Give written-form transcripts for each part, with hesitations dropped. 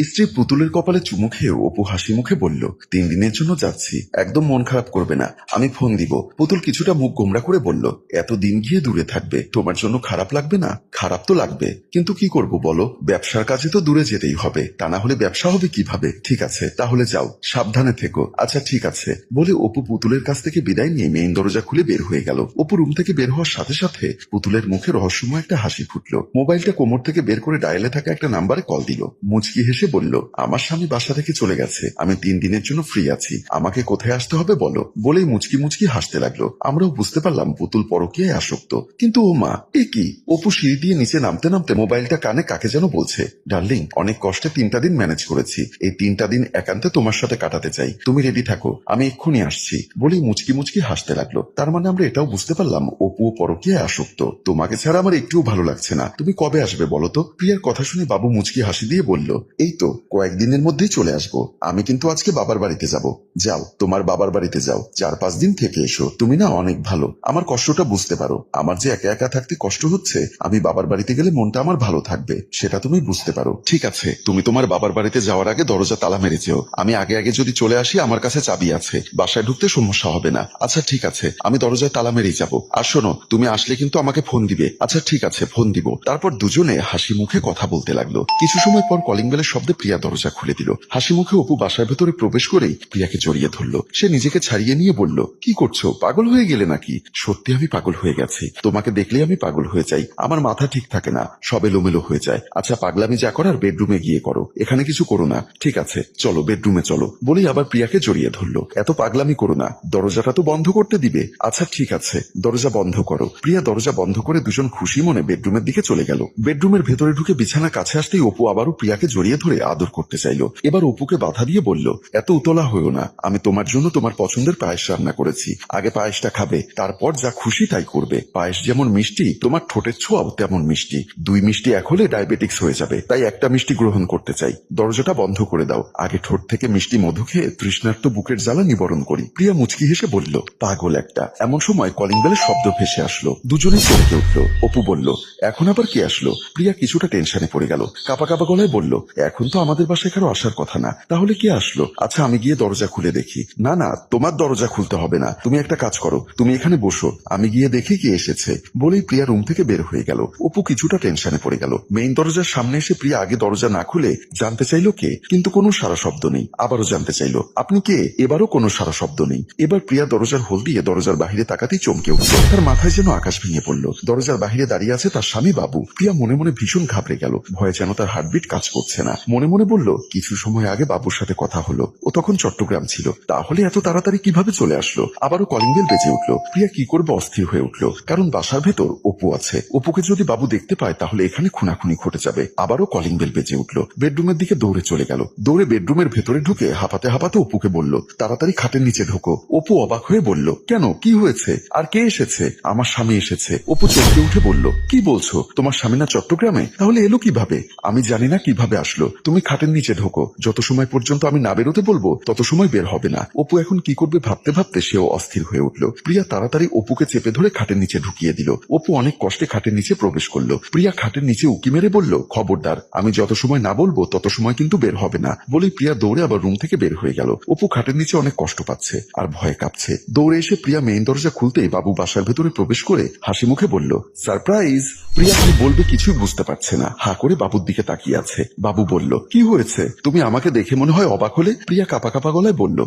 স্ত্রী পুতুলের কপালে চুমু খেয়ে অপু হাসি মুখে বলল, 3 দিনের জন্য যাচ্ছি, একদম মন খারাপ করবে না, আমি ফোন দিব। পুতুল কিছুটা মুখ গোমড়া করে বলল, এত দিন গিয়ে দূরে থাকবে, তোমার জন্য খারাপ লাগবে না? খারাপ তো লাগবে, কিন্তু কি করব বলো, ব্যবসার কাজে তো দূরে যেতেই হবে, তা না হলে ব্যবসা হবে কিভাবে? ঠিক আছে তাহলে যাও, সাবধানে থেকো। আচ্ছা ঠিক আছে বলে অপু পুতুলের কাছ থেকে বিদায় নিয়ে মেইন দরজা খুলে বের হয়ে গেল। অপু রুম থেকে বের হওয়ার সাথে সাথে পুতুলের মুখে রহস্যময় একটা হাসি ফুটলো। মোবাইলটা কোমর থেকে বের করে ডায়ালে থাকা একটা নাম্বারে কল দিল। মুচকি হেসে বলল, আমার স্বামী বাসা থেকে চলে গেছে, আমি 3 দিনের জন্য ফ্রি আছি, আমাকে কোথায় আসতে হবে বলো। বলেই মুচকি মুচকি হাসতে লাগলো। আমরাও বুঝতে পারলাম পুতুল পরকীয়ায় আসক্ত। কিন্তু ও মা, এ কি? অপু সিঁড়ি দিয়ে নিচে নামতে নামতে মোবাইলটা কানে কাকে যেন বলছে, ডার্লিং অনেক কষ্টে 3টা দিন ম্যানেজ করেছি, এই 3টা দিন একান্তে তোমার সাথে কাটাতে চাই, তুমি রেডি থাকো, আমি এক্ষুনি আসছি। বলেই মুচকি মুচকি হাসতে লাগলো। তার মানে আমরা এটাও বুঝতে পারলাম অপু পরকীয়ায় আসক্ত। তোমাকে ছাড়া আমার একটুও ভালো লাগছে না, তুমি কবে আসবে বলো তো? প্রিয়ার কথা শুনে বাবু মুচকি হাসি দিয়ে বলল, এই তো কয়েকদিনের মধ্যেই চলে আসবো, আমি কিন্তু আজকে বাবার বাড়িতে যাব। যাও তোমার বাবার বাড়িতে যাও, 4-5 দিন থেকে এসো, তুমি না অনেক ভালো, আমার কষ্টটা বুঝতে পারো, আমার যে একা একা থাকতে কষ্ট হচ্ছে, আমি বাবার বাড়িতে গেলে মনটা আমার ভালো থাকবে, সেটা তুমি বুঝতে পারো। ঠিক আছে, তুমি তোমার বাবার বাড়িতে যাওয়ার আগে দরজা তালা মেরে যেও, আমি আগে আগে যদি চলে আসি আমার কাছে চাবি আছে, বাসায় ঢুকতে সমস্যা হবে না। আচ্ছা ঠিক আছে, আমি দরজায় তালা মেরেই যাবো। আর শোনো, তুমি আসলে কিন্তু আমাকে ফোন দিবে। আচ্ছা ঠিক আছে, ফোন দিব। তারপর দুজনে হাসি মুখে কথা বলতে লাগলো। কিছু সময় পর কলিং বেলের শব্দে প্রিয়া দরজা খুলে দিল। হাসি মুখে অপু বাসার ভেতরে প্রবেশ করেই প্রিয়াকে জড়িয়ে ধরলো। সে নিজেকে ছাড়িয়ে নিয়ে বলল, কি করছো, পাগল হয়ে গেলে নাকি? সত্যি আমি পাগল হয়ে গেছি, তোমাকে দেখলে আমি পাগল হয়ে যাই, আমার মাথা ঠিক থাকে না, সব এলোমেলো হয়ে যায়। আচ্ছা পাগলামি যা করার বেডরুমে গিয়ে করো, এখানে কিছু করো না। ঠিক আছে চলো বেডরুমে চলো। বলেই আবার প্রিয়াকে জড়িয়ে ধরলো। এত পাগলামি করো না, দরজাটা তো বন্ধ করতে দিবে। আচ্ছা ঠিক আছে, দরজা বন্ধ করো। প্রিয়া দরজা বন্ধ করে দুজন খুশি মনে বেডরুমের দিকে চলে গেল। বেডরুমের ভেতরে ঢুকে বিছানা কাছে আসতেই অপু আবারও প্রিয়াকে জড়িয়ে ধরে আদর করতে চাইল। এবার অপুকে বাধা দিয়ে বলল, এত উতলা হইও না, আমি তোমার জন্য তোমার পছন্দের পায়েস রান্না করেছি, আগে পায়েসটা খাবে, তারপর যা খুশি তাই করবে। পায়েস যেমন মিষ্টি, তোমার ঠোঁটের ছোঁয়াও তেমন মিষ্টি, 2 মিষ্টি এক হলে ডায়াবেটিক্স হয়ে যাবে, তাই একটা মিষ্টি গ্রহণ করতে চাই। দরজাটা বন্ধ করে দাও, আগে ঠোঁট থেকে মিষ্টি মধু খেয়ে তৃষ্ণার্ত বুকের জ্বালা নিবারণ করি। প্রিয়া মুচকি হেসে বলল, পাগল একটা। এমন সময় কলিং বেলের শব্দ ভেসে আসলো। দুজনেই চমকে উঠলো। অপু বলল, এখন আবার কে আসলো? প্রিয়া কিছুটা টেনশনে পড়ে গেল। কাপা কাপা গলায় বলল, এখন তো আমাদের বাসায় কারো আসার কথা না, তাহলে কে আসলো? আচ্ছা আমি গিয়ে দরজা খুলে দেখি। না না, তোমার দরজা খুলতে হবে না, তুমি একটা কাজ করো, তুমি এখানে বসো, আমি গিয়ে দেখি কে এসেছে। বলেই প্রিয়া রুম থেকে বের হয়ে গেল। অপু কিছুটা টেনশনে পড়ে গেল। মেইন দরজার সামনে এসে প্রিয়া আগে দরজা না খুলে জানতে চাইলো কে, কিন্তু কোনো সারা শব্দ নেই। আবারও জানতে চাইলো, আপনি কে? এবারও কোনো সারা শব্দ নেই। এবার প্রিয়া দরজার হোল দিয়ে দরজার বাহিরে তাকাতেই চমকে উঠল। তার মাথায় যেন আকাশ ভেঙে পড়ল। দরজার বাহিরে দাঁড়িয়ে আছে তার স্বামী বাবু। প্রিয়া মনে মনে ভীষণ ঘাবড়ে গেল। ভয়ে যেন তার হার্টবিট কাজ করছে না। মনে মনে বলল, কিছু সময় আগে বাবুর সাথে কথা হলো, ও তখন চট্টগ্রাম ছিল, তাহলে এত তাড়াতাড়ি কিভাবে চলে আসলো? আবারও কলিং বেল বেজে উঠল। প্রিয়া কি করবে অস্থির হয়ে উঠল, কারণ বাসার ভেতর অপু আছে। অপুকে যদি বাবু দেখতে পায় তাহলে এখানে খুনাখুনি ঘটে যাবে। আবারও কলিং বেল বেজে উঠল। বেডরুমের দিকে দৌড়ে চলে গেল। দৌড়ে বেডরুমের ভেতরে ঢুকে হাঁপাতে হাঁপাতে অপুকে বলল, তাড়াতাড়ি খাটের নিচে ঢোকো। অপু অবাক হয়ে বলল, কেন, কি হয়েছে? আর কে এসেছে? আমার স্বামী এসেছে। অপু চমকে উঠে বলল, কি বলছো, তোমার স্বামী না চট্টগ্রামে? তাহলে এলো কিভাবে? আমি জানি না কিভাবে আসলো, তুমি খাটের নিচে ঢোকো, যত সময় পর্যন্ত আমি না বেরোতে বলবো তত সময় বের হবে না। অপু এখন কি করবে ভাবতে ভাবতে সেও অস্থির হয়ে উঠল। প্রিয়া তাড়াতাড়ি অপুকে চেপে ধরে খাটের নিচে ঢুকিয়ে দিল। অপু অনেক কষ্টে খাটের নিচে প্রবেশ করলো। প্রিয়া খাটের নিচে উকি মেরে বলল, খবরদার, আমি যত সময় না বলবো তত সময় কিন্তু বের হবে না। বলেই প্রিয়া দৌড়ে আবার রুম থেকে বের হয়ে গেল। অপু খাটের নিচে অনেক কষ্ট পাচ্ছে আর ভয়ে কাঁপছে। দৌড়ে এসে প্রিয়া মেইন দরজা খুলতেই বাবু বাসার ভেতরে প্রবেশ করে হাসি মুখে বলল, সারপ্রাইজ। প্রিয়া কি বলবে কিছুই বুঝতে পারছে না, হা করে বাবুর দিকে তাকিয়ে আছে। বাবু বলল, কি হয়েছে, তুমি আমাকে দেখে মনে হয় অবাক হলে? প্রিয়া কাপা কাপা গলায় বলল,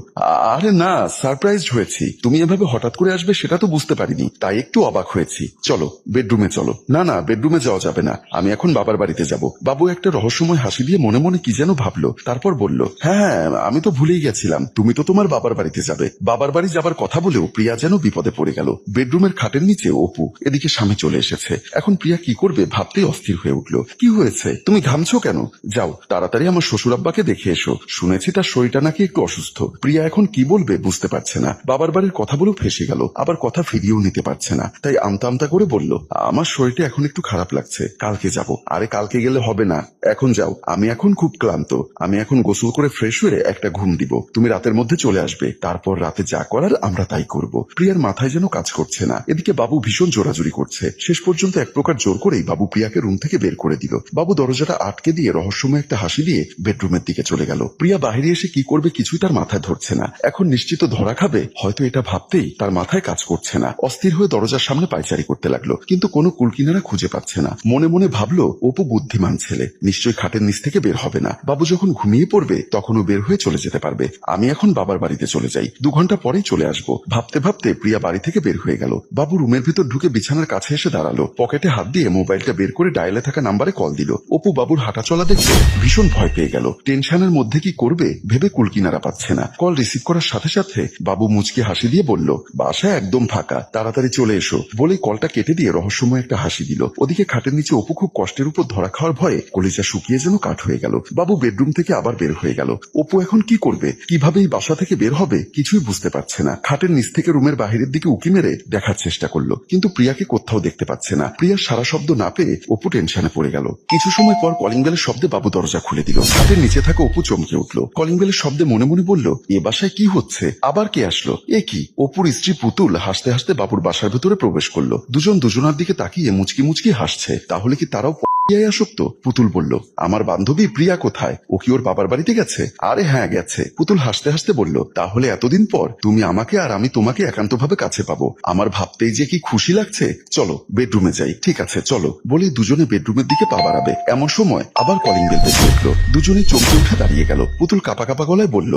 আরে না, সারপ্রাইজ হয়েছি, তুমি এভাবে হঠাৎ করে আসবে সেটা তো বুঝতে পারিনি, তাই একটু অবাক হয়েছি। চলো বেডরুমে চলো। না না, বেডরুমে যাওয়া যাবে না, আমি এখন বাবার বাড়িতে যাব। বাবু একটা রহস্যময় হাসি দিয়ে মনে মনে কি যেন ভাবলো, তারপর বলল, হ্যাঁ আমি তো ভুলেই গেছিলাম, তুমি তো তোমার বাবার বাড়িতে যাবে। বাবার বাড়ি যাবার কথা বলেও প্রিয়া যেন বিপদে পড়ে গেল। বেডরুমের খাটের নিচে অপু, এদিকে স্বামী চলে এসেছে। এখন প্রিয়া কি করবে ভাবতেই অস্থির হয়ে উঠল। কি হয়েছে, তুমি ঘামছো কেন? যাও তাড়াতাড়ি আমার শ্বশুর আব্বাকে দেখে এসো, শুনেছি তার শরীরটা নাকি একটু অসুস্থ। প্রিয়া এখন কি বলবে বুঝতে পারছে না। বাবার বাড়ির কথা বলেও ফেসে গেল, আবার কথা ফিরিয়েও নিতে পারছে না, তাই আমতা আমতা করে বলল, আমার শরীরটা এখন একটু খারাপ লাগছে, কালকে যাব। আরে কালকে গেলে হবে না, এখন যাও, আমি এখন খুব ক্লান্ত, আমি এখন গোসল করে ফ্রেশ হয়ে একটা ঘুম দিব, তুমি রাতের মধ্যে চলে আসবে, তারপর রাতে যা করার আমরা তাই করব। প্রিয়ার মাথায় যেন কাজ করছে না। এদিকে বাবু ভীষণ জোরাজুরি করছে। শেষ পর্যন্ত এক প্রকার জোর করেই বাবু প্রিয়াকে রুম থেকে বের করে দিল। বাবু দরজাটা আটকে দিয়ে রহস্যময় একটা হাসি দিয়ে বেডরুমের দিকে চলে গেল। প্রিয়া বাইরে এসে কি করবে কিছুই তার মাথায় ধরছে না। এখন নিশ্চিত ধরা খাবে, হয়তো এটা ভাবতেই তার মাথায় কাজ করছে না। অস্থির হয়ে দরজার সামনে পায়চারি করতে লাগলো, কিন্তু কোনো কুলকিনারা খুঁজে পাচ্ছে না। মনে মনে ভাবলো, অপু বুদ্ধিমান ছেলে, নিশ্চয়ই খাটের নিচ থেকে বের হবে না। বাবু যখন ঘুমিয়ে পড়বে তখনও বের হয়ে চলে যেতে পারবে। আমি এখন বাবার বাড়িতে চলে যাই, 2 ঘন্টা পরেই চলে আসবো। ভাবতে ভাবতে প্রিয়া বাড়ি থেকে বের হয়ে গেল। বাবু রুমের ভিতর ঢুকে বিছানার কাছে এসে দাঁড়ালো, পকেটে হাত দিয়ে মোবাইলটা বের করে ডায়ালে থাকা নাম্বারে কল দিল। অপু বাবুর হাঁটা চলা দেখে ভীষণ ভয় পেয়ে গেল। টেনশনের মধ্যে কি করবে ভেবে কুলকিনারা পাচ্ছে না। কল রিসিভ করার সাথে সাথে বাবু মুচকি হাসি দিয়ে বলল, বাসা একদম ফাঁকা, তাড়াতাড়ি চলে এসো। বলেই কলটা কেটে দিয়ে রহস্যময় একটা হাসি দিল। ওদিকে খাটের নিচে অপু খুব কষ্টের উপর ধরা খাওয়ার ভয়ে কলিজা শুকিয়ে যেন কাঠ হয়ে গেল। বাবু বেডরুম থেকে আবার বের হয়ে গেল। অপু এখন কি করবে, কিভাবে এই বাসা থেকে বের হবে কিছুই বুঝতে পারছে না। খাটের নিচ থেকে রুমের বাহিরের দিকে উকি মেরে দেখার চেষ্টা করলো, কিন্তু প্রিয়াকে কোথাও দেখতে পাচ্ছে না। প্রিয়ার সারা শব্দ না পেয়ে অপু টেনশনে পড়ে গেল। কিছু সময় পর কলিং বেলের শব্দে বাবু দরজা খুলে দিল। খাটের নিচে থাকা অপু চমকে উঠলো। কলিং বেলের শব্দে মনে মনে বলল, এ বাসায় কি হচ্ছে, আবার কে আসলো? এ কি? অপুর স্ত্রী পুতুল হাসতে হাসতে বাবুর বাসার ভেতরে প্রবেশ করলো। দুজন দুজনার দিকে তাকিয়ে মুচকি মুচকি হাসছে। তাহলে কি তারাও প্রিয়ায় আসক্ত? পুতুল বলল, আমার বান্ধবী প্রিয়া কোথায়? ও কি ওর বাবার বাড়িতে গেছে? আরে হ্যাঁ গেছে। পুতুল হাসতে হাসতে বলল, তাহলে এতদিন পর তুমি আমাকে আর আমি তোমাকে একান্তভাবে কাছে পাবো। আমার ভাবতেই যে কি খুশি লাগছে। চলো বেডরুমে যাই। ঠিক আছে চলো। বলে দুজনে বেডরুমের দিকে পা বাড়াবে, এমন সময় আবার কলিং বেল বেজে উঠলো। দুজনেই চমকে উঠে দাঁড়িয়ে গেল। পুতুল কাপা কাপা গলায় বলল,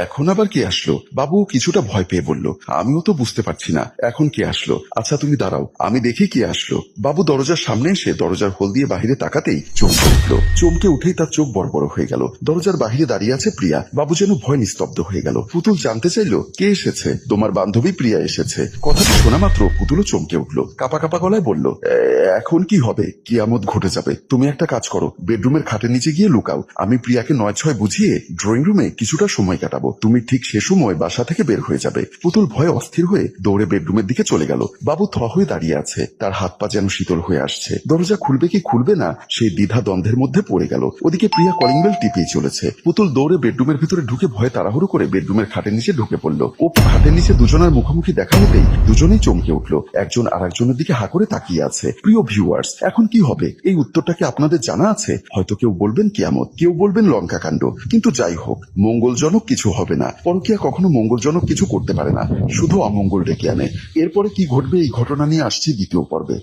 এখন আবার কে আসলো? বাবু কিছুটা ভয় পেয়ে বলল, আমিও তো বুঝতে পারছি না এখন কে আসলো। আচ্ছা তুমি দাঁড়াও, আমি দেখি কে আসলো। বাবু দরজার সামনে এসে দরজার হোল দিয়ে বাহিরে তাকাতেই চমকে উঠলো। চমকে উঠেই তার চোখ বড় বড় হয়ে গেল। দরজার বাহিরে দাঁড়িয়ে আছে প্রিয়া। বাবু যেন ভয় নিস্তব্ধ হয়ে গেল। পুতুল জানতে চাইলো, কে এসেছে? তোমার বান্ধবী প্রিয়া এসেছে। কথাটি শোনা মাত্র পুতুলও চমকে উঠলো। কাপা কাপা গলায় বলল, এখন কি হবে? কিয়ামত ঘটে যাবে। তুমি একটা কাজ করো, বেডরুমের খাটের নিচে গিয়ে লুকাও। আমি প্রিয়াকে 9-6 বুঝিয়ে ড্রয়িং রুমে কিছুটা সময় কাটাবো। তুমি ঠিক সে সময় বাসা থেকে বের হয়ে যাবে। পুতুল ভয়ে অস্থির হয়ে দৌড়ে বেডরুমের দিকে চলে গেল। বাবু থ হয়ে দাঁড়িয়ে আছে, তার হাত পা যেন শীতল হয়ে আসছে। দরজা খুলবে কি খুলবে না সেই দ্বিধা দ্বন্দ্বের মধ্যে পড়ে গেল। ওদিকে প্রিয়া কলিং বেল টিপিয়ে চলেছে। পুতুল দৌড়ে বেডরুমের ভিতরে ঢুকে ভয়ে তাড়াহুড়ো করে বেডরুমের খাটের নিচে ঢুকে পড়লো। অপু খাটের নিচে দুজনের মুখোমুখি দেখা হতেই দুজনেই চমকে উঠলো। একজন আর একজনের দিকে হা করে তাকিয়ে আছে। প্রিয় ভিউয়ার্স, এখন কি হবে এই উত্তরটা কি আপনাদের জানা আছে? হয়তো কেউ বলবেন কিয়ামত, কেউ বলবেন লঙ্কা কাণ্ড, কিন্তু যাই হোক মঙ্গলজনক কিছু হবে না। পরকীয়া কখনো মঙ্গলজনক কিছু করতে পারে না, শুধু অমঙ্গল ডেকে আনে। এরপরে কি ঘটবে এই ঘটনা নিয়ে আসছি দ্বিতীয় পর্বে।